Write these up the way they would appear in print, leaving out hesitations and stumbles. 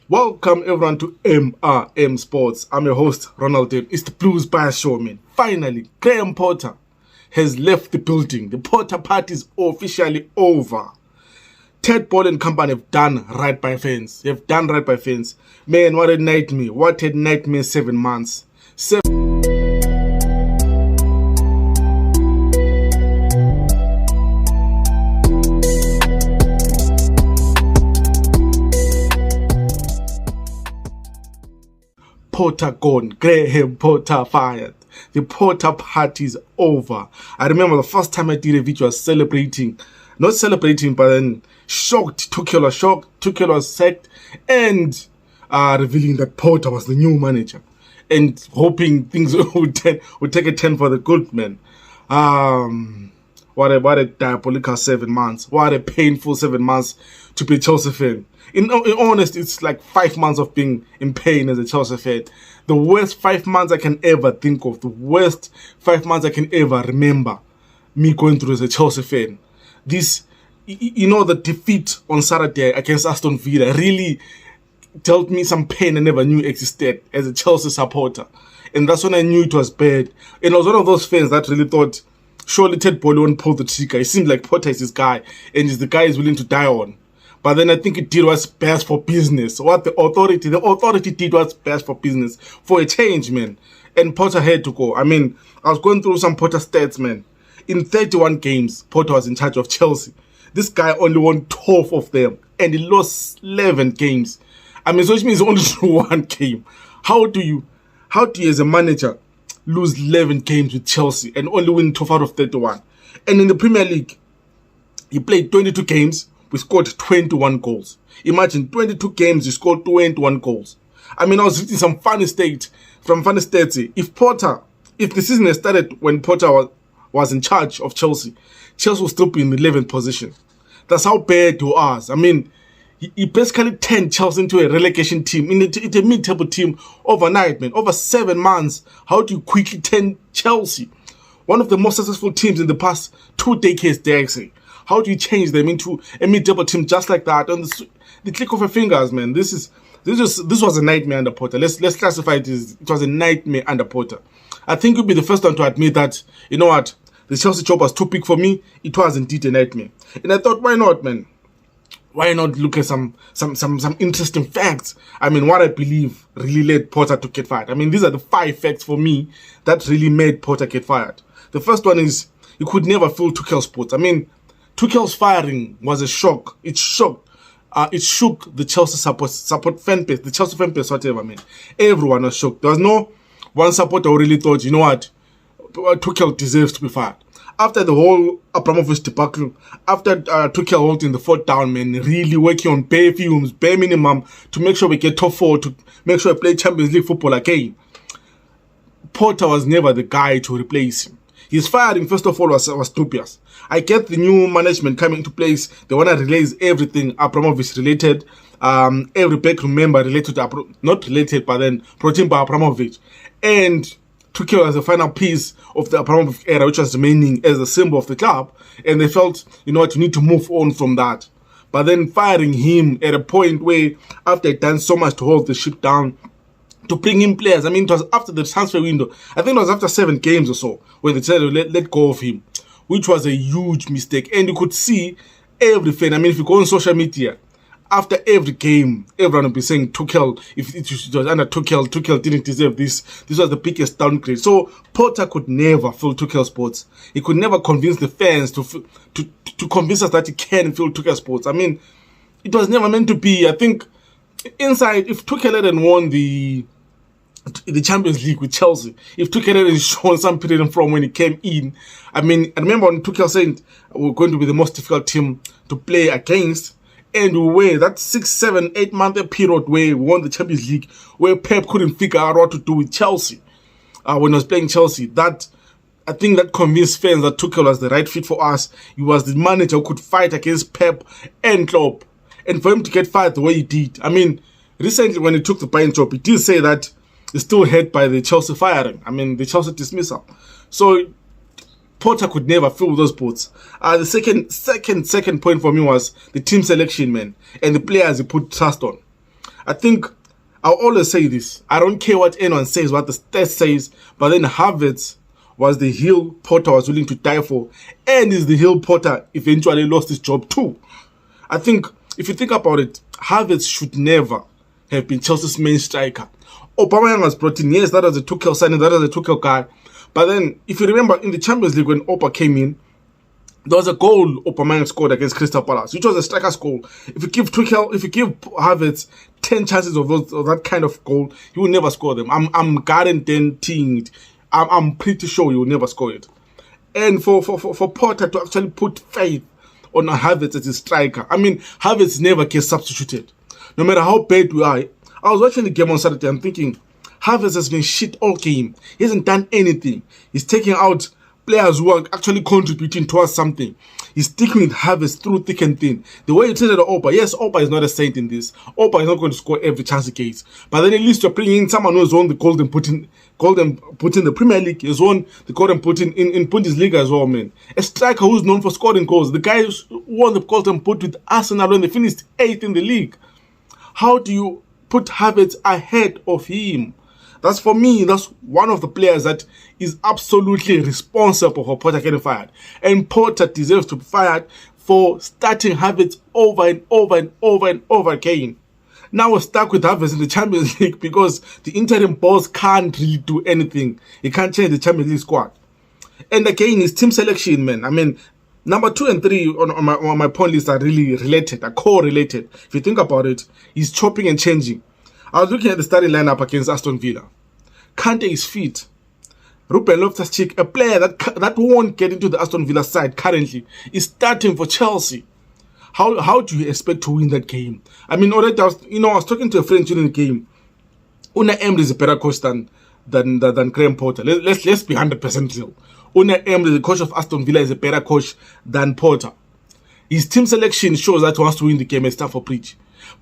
Welcome everyone to MRM Sports. I'm your host, Ronald Dale. It's the Blues Bias Show, man. Finally, Graham Potter has left the building. The Potter party is officially over. Ted Ball and company have done right by fans. They've done right by fans. Man, what a nightmare. What a nightmare 7 months. Potter gone, Graham Potter fired. The Potter party is over. I remember the first time I did a video, I was celebrating. Not celebrating, but then shocked. Tuchel was shocked. Tuchel was sacked. And revealing that Potter was the new manager. And hoping things would take a turn for the good man. What a diabolical 7 months. What a painful 7 months to be a Chelsea fan. In honesty, it's like 5 months of being in pain as a Chelsea fan. The worst 5 months I can ever think of. The worst 5 months I can ever remember me going through as a Chelsea fan. This, the defeat on Saturday against Aston Villa really dealt me some pain I never knew existed as a Chelsea supporter. And that's when I knew it was bad. And I was one of those fans that really thought, surely Ted Ball won't pull the trigger. It seemed like Potter is his guy, and he's the guy he's willing to die on. But then I think it did what's best for business. What the authority did what's best for business. For a change, man. And Potter had to go. I mean, I was going through some Potter stats, man. In 31 games, Potter was in charge of Chelsea. This guy only won 12 of them, and he lost 11 games. I mean, so which means only one game. How do you as a manager lose 11 games with Chelsea and only win 12 out of 31? And in the Premier League, he played 22 games. We scored 21 goals. Imagine 22 games, you scored 21 goals. I mean, I was reading some funny stats. If the season had started when Potter was in charge of Chelsea, Chelsea would still be in the 11th position. That's how bad he was. I mean, he basically turned Chelsea into a relegation team, into a mid-table team overnight, man. Over 7 months, how do you quickly turn Chelsea, one of the most successful teams in the past 2 decades, dare I say? How do you change them into a mid-table team just like that on the click of your fingers, man? This was a nightmare under Potter. Let's classify it as it was a nightmare under Potter. I think you'll be the first one to admit that, you know what, the Chelsea job was too big for me. It was indeed a nightmare. And I thought, why not, man? Why not look at some interesting facts? I mean, what I believe really led Potter to get fired. I mean, these are the 5 facts for me that really made Potter get fired. The first one is you could never fill Tuchel's spot. I mean, Tuchel's firing was a shock. It shook the Chelsea support fan base, the Chelsea fan base, whatever, man. Everyone was shocked. There was no one supporter who really thought, you know what, Tuchel deserves to be fired. After the whole Abramovich debacle, after Tuchel holding the fort down, man, really working on bare fumes, bare minimum to make sure we get top 4, to make sure we play Champions League football again, Potter was never the guy to replace him. His firing, first of all, was dubious. I get the new management coming into place. They want to release everything Abramovich related. Every backroom member related to, not related, but then brought in by Abramovich. And Tuchel as the final piece of the Abramovich era, which was remaining as a symbol of the club. And they felt, you know what, you need to move on from that. But then firing him at a point where, after he'd done so much to hold the ship down, to bring in players. I mean, it was after the transfer window. I think it was after 7 games or so when they decided to let go of him, which was a huge mistake. And you could see every fan. I mean, if you go on social media, after every game, everyone would be saying Tuchel, if it was under Tuchel didn't deserve this. This was the biggest downgrade. So Potter could never fill Tuchel's spots. He could never convince the fans to convince us that he can fill Tuchel's spots. I mean, it was never meant to be. I think inside, if Tuchel hadn't won the Champions League with Chelsea, if Tuchel hadn't shown some period from when he came in, I mean, I remember when Tuchel said we're going to be the most difficult team to play against, and we were that 6, 7, 8 month period where we won the Champions League, where Pep couldn't figure out what to do with Chelsea when he was playing Chelsea. That, I think, that convinced fans that Tuchel was the right fit for us. He was the manager who could fight against Pep and Klopp, and for him to get fired the way he did. I mean, recently when he took the Bayern job, he did say that he's still hurt by the Chelsea firing. I mean, the Chelsea dismissal. So Potter could never fill those boots. The second point for me was the team selection, man, and the players he put trust on. I think I'll always say this. I don't care what anyone says, what the stats says, but then Havertz was the heel Potter was willing to die for, and is the heel Potter eventually lost his job too. I think, if you think about it, Havertz should never have been Chelsea's main striker. Aubameyang was brought in. Yes, that was a Tuchel signing, that was a Tuchel guy. But then, if you remember, in the Champions League when Opa came in, there was a goal Aubameyang scored against Crystal Palace, which was a striker's goal. If you give Havertz 10 chances of that kind of goal, he will never score them. I'm guaranteeing it. I'm pretty sure he will never score it. And for Potter to actually put faith on Havertz as a striker, I mean, Havertz never gets substituted. No matter how bad we are. I was watching the game on Saturday, I'm thinking, Havertz has been shit all game. He hasn't done anything. He's taking out players who are actually contributing towards something. He's sticking with Havertz through thick and thin. The way you treated Opa, yes, Opa is not a saint in this. Opa is not going to score every chance he gets. But then at least you're bringing in someone who has won the Golden Boot in the Premier League. He's won the Golden Boot in Bundesliga as well, man. A striker who's known for scoring goals. The guy who won the Golden Boot with Arsenal when they finished 8th in the league. How do you put Havertz ahead of him? That's, for me, that's one of the players that is absolutely responsible for Potter getting fired. And Potter deserves to be fired for starting Havertz over and over and over and over again. Now we're stuck with Havertz in the Champions League because the interim boss can't really do anything. He can't change the Champions League squad. And again, his team selection, man. I mean, number 2 and 3 on my point list are really related, are correlated. If you think about it, he's chopping and changing. I was looking at the starting lineup against Aston Villa. Kante is fit. Ruben Loftus-Cheek, a player that won't get into the Aston Villa side currently, is starting for Chelsea. How do you expect to win that game? I mean, already I was talking to a friend during the game. Unai Emery is a better coach than Graham Potter. Let's be 100% real. Unai Emery, the coach of Aston Villa, is a better coach than Potter. His team selection shows that he wants to win the game at Stamford Bridge.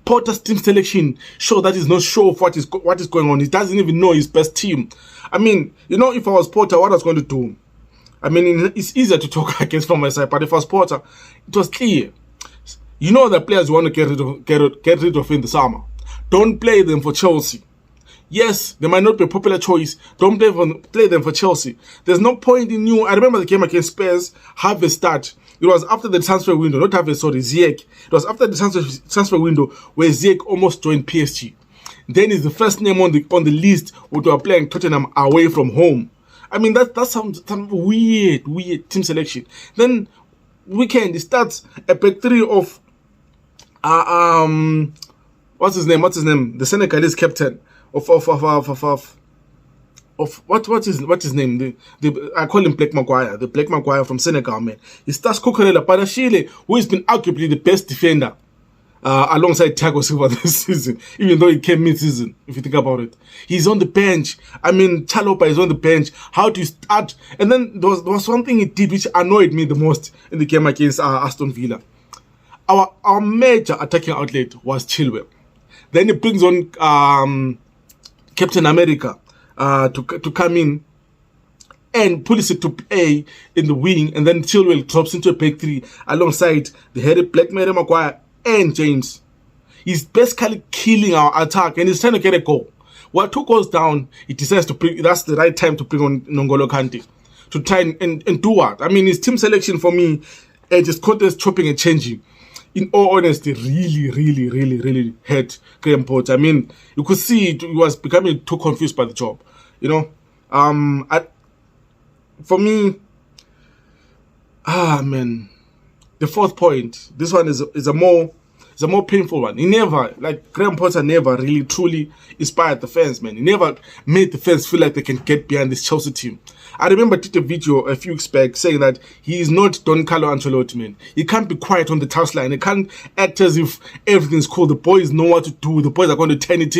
Potter's team selection shows that he's not sure of what is going on. He doesn't even know his best team. I mean, if I was Potter, what I was going to do? I mean, it's easier to talk against from my side, but if I was Potter, it was clear. You know the players you want to get rid of in the summer. Don't play them for Chelsea. Yes, they might not be a popular choice. Don't play them for Chelsea. There's no point in you. I remember the game against Spurs, Havertz start. It was after the transfer window, not Havertz, sorry, Ziyech. It was after the transfer window where Ziyech almost joined PSG. Then is the first name on the list who are playing Tottenham away from home. I mean, that's some weird team selection. Then weekend it starts a back three of what's his name? The Senegalese captain of what's his name? I call him Blake Maguire, the Blake Maguire from Senegal, man. He starts Cucurella Parashile, who has been arguably the best defender alongside Thiago Silva this season, even though he came mid-season, if you think about it. He's on the bench. I mean, Chalopa is on the bench. How do you start? And then there was one thing he did which annoyed me the most in the game against Aston Villa. Our major attacking outlet was Chilwell. Then he brings on Captain America to come in and Pulisic to play in the wing, and then Chilwell drops into a back three alongside the headed Black Maguire and James. He's basically killing our attack and he's trying to get a goal. While 2 goals down, he decides to bring, that's the right time to bring on N'Golo Kante to try and do what? I mean, his team selection for me, just contest chopping and changing, in all honesty, really hurt Graham Potter. I mean, you could see he was becoming too confused by the job. For me, man, the 4th point. This one is a more painful one. Graham Potter never really truly inspired the fans, man. He never made the fans feel like they can get behind this Chelsea team. I remember I did a video a few weeks back saying that he is not Don Carlo Ancelotti, man. He can't be quiet on the touchline. He can't act as if everything's cool. The boys know what to do. The boys are going to turn it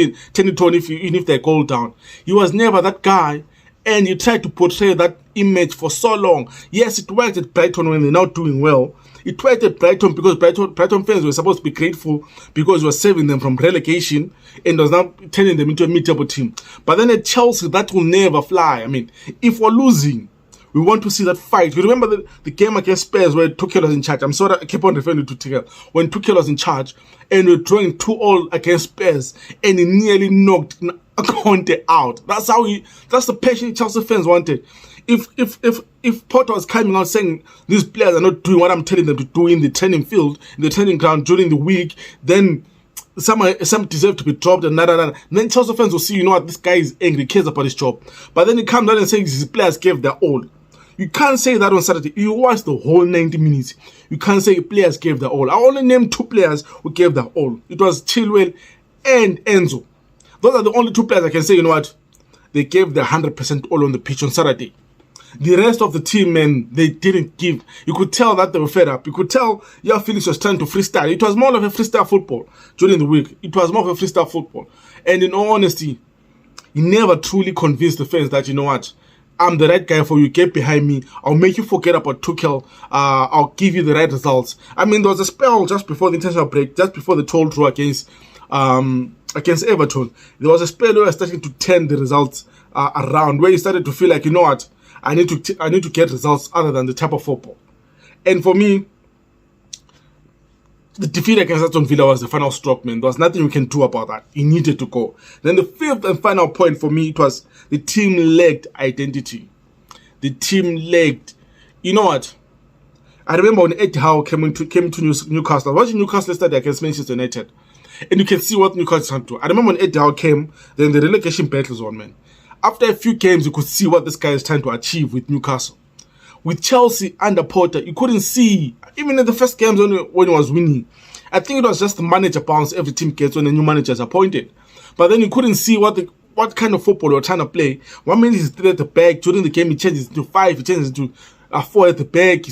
on even if they go down. He was never that guy. And he tried to portray that image for so long. Yes, it worked at Brighton when they're not doing well. It worked at Brighton because Brighton fans were supposed to be grateful because he was saving them from relegation and was now turning them into a mid-table team. But then at Chelsea, that will never fly. I mean, if we're losing, We want to see that fight. You remember the game against Spurs where Tuchel was in charge? I'm sorry, I keep on referring to Tuchel. When Tuchel was in charge and we were drawing 2-2 against Spurs and he nearly knocked Conte out. That's the passion Chelsea fans wanted. If Potter was coming out saying these players are not doing what I'm telling them to do in the training field, in the training ground during the week, then some deserve to be dropped and then Chelsea fans will see, you know what, this guy is angry, cares about his job. But then he comes out and says his players gave their all. You can't say that on Saturday. You watch the whole 90 minutes. You can't say players gave their all. I only named 2 players who gave their all. It was Chilwell and Enzo. Those are the only 2 players I can say, you know what, they gave their 100% all on the pitch on Saturday. The rest of the team, man, they didn't give. You could tell that they were fed up. You could tell Felix was trying to freestyle. It was more of a freestyle football during the week. It was more of a freestyle football. And in all honesty, he never truly convinced the fans that, you know what, I'm the right guy for you. Get behind me. I'll make you forget about Tuchel. I'll give you the right results. I mean, there was a spell just before the international break, just before the toll draw against Everton. There was a spell where I was starting to turn the results around, where you started to feel like, you know what, I need to get results other than the type of football. And for me, the defeat against Aston Villa was the final stroke, man. There was nothing we can do about that. He needed to go. Then the 5th and final point for me, it was the team lacked identity. The team lacked, you know what? I remember when Eddie Howe came to Newcastle. I was watching Newcastle yesterday against Manchester United. And you can see what Newcastle had to. I remember when Eddie Howe came, then the relegation battles on, man. After a few games, you could see what this guy is trying to achieve with Newcastle. With Chelsea under Potter, you couldn't see, even in the first games when he was winning. I think it was just the manager bounce every team gets when a new manager is appointed. But then you couldn't see what kind of football you're trying to play. 1 minute he's 3 at the back. During the game, he changes to 5. He changes to 4 at the back.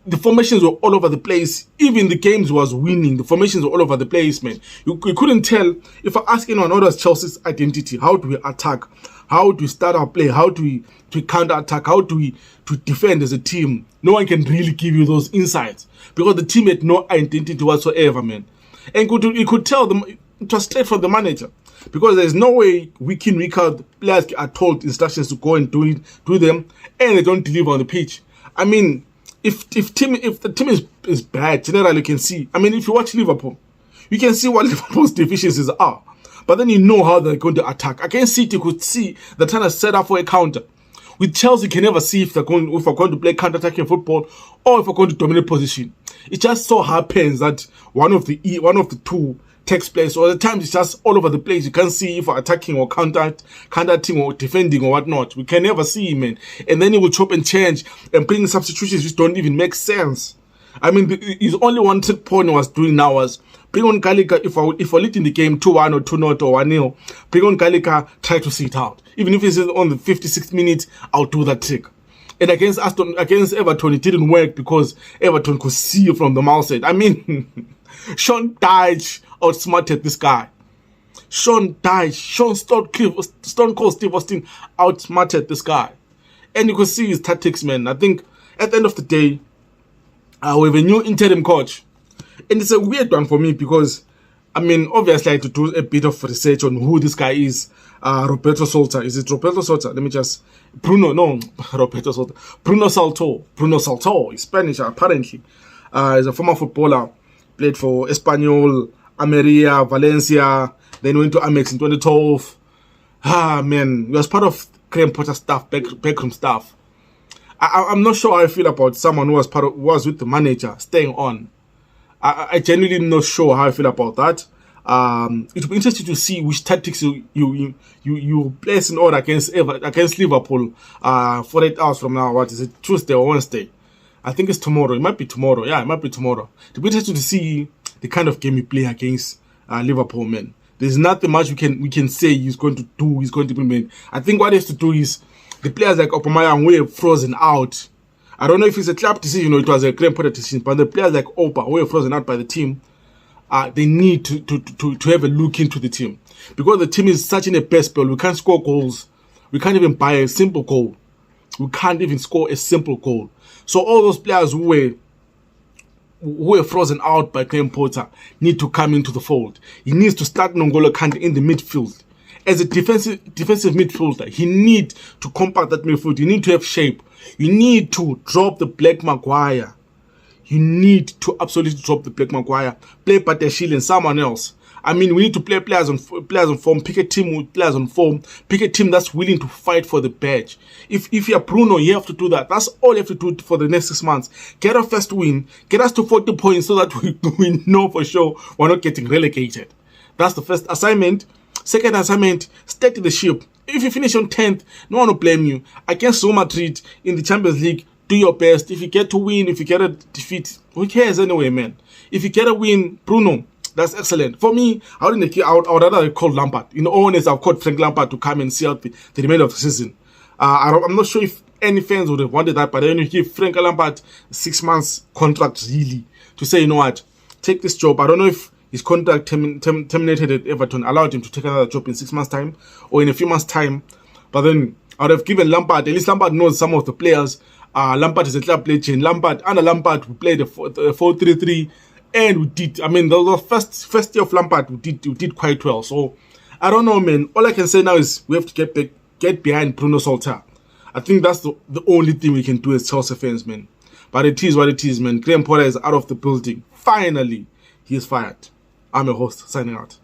The formations were all over the place. Even the games he was winning, the formations were all over the place, man. You couldn't tell. If I ask anyone, what was Chelsea's identity? How do we attack? How do we start our play? How do we counter-attack? How do we defend as a team? No one can really give you those insights because the team had no identity whatsoever, man. And you could tell them it was straight from the manager because there's no way week in, week out, players are told instructions to go and do them and they don't deliver on the pitch. I mean, if the team is bad, generally you can see. I mean, if you watch Liverpool, you can see what Liverpool's deficiencies are. But then you know how they're going to attack. Against City, you could see they're trying to set up for a counter. With Chelsea, you can never see if we're going to play counter-attacking football or if we're going to dominate position. It just so happens that one of the 2 takes place, or at times it's just all over the place. You can't see if we're attacking or counter-attacking or defending or whatnot. We can never see, man. And then he will chop and change and bring substitutions which don't even make sense. I mean, his only one trick point he was doing now was bring on Gallagher. If we're leading the game 2-1 or 2-0 or 1-0, bring on Gallagher, try to see it out. Even if it's on the 56th minute, I'll do that trick. And against Everton, it didn't work because Everton could see from the outside. I mean, Sean Dyche outsmarted this guy. Sean Stone Cold Steve Austin outsmarted this guy. And you could see his tactics, man. I think at the end of the day, we have a new interim coach. And it's a weird one for me because, I mean, obviously I had to do a bit of research on who this guy is. Roberto Solta. Is it Roberto Solta? Let me just... Roberto Solta. Bruno Salto. He's Spanish, apparently. He's a former footballer. Played for Espanyol, Almeria, Valencia. Then went to Amex in 2012. Man. He was part of Graham Potter staff, backroom staff. I'm not sure how I feel about someone who was with the manager staying on. I genuinely not sure how I feel about that. It will be interesting to see which tactics you place in order against Liverpool 48 hours from now. What is it, Tuesday or Wednesday? I think it's tomorrow. It might be tomorrow. Yeah, it might be tomorrow. It will be interesting to see the kind of game you play against Liverpool, man. There's nothing much we can say he's going to do. He's going to implement. I think what he has to do is the players like Aubameyang were frozen out. I don't know if it's a club decision or it was a Graham Potter decision, but the players like Opa who were frozen out by the team, they need to have a look into the team. Because the team is such in a best spell, we can't score goals. We can't even buy a simple goal. We can't even score a simple goal. So all those players who were frozen out by Graham Potter need to come into the fold. He needs to start N'Golo Kante in the midfield. As a defensive midfielder, he needs to compact that midfield. You need to have shape. You need to drop the Black Maguire. You need to absolutely drop the Black Maguire. Play Patashil and someone else. I mean, we need to play players on form. Pick a team with players on form. Pick a team that's willing to fight for the badge. If you're Bruno, you have to do that. That's all you have to do for the next 6 months. Get our first win. Get us to 40 points so that we know for sure we're not getting relegated. That's the first assignment. Second assignment, steady the ship. If you finish on 10th, no one will blame you. Against Real Madrid in the Champions League, do your best. If you get to win, if you get a defeat, who cares anyway, man? If you get a win, Bruno, that's excellent. For me, I would rather call Lampard. In all honesty, I've called Frank Lampard to come and see out the remainder of the season. I'm not sure if any fans would have wanted that, but then you give Frank Lampard 6 months contract really to say, you know what, take this job. I don't know if his contract terminated at Everton allowed him to take another job in 6 months' time or in a few months' time. But then I would have given Lampard, at least Lampard knows some of the players. Lampard is a club legend. Under Lampard, we played the 4-3-3. And we did. I mean, the first year of Lampard, we did quite well. So I don't know, man. All I can say now is we have to get behind Bruno Solskjaer. I think that's the only thing we can do as Chelsea fans, man. But it is what it is, man. Graham Potter is out of the building. Finally, he is fired. I'm your host, signing out.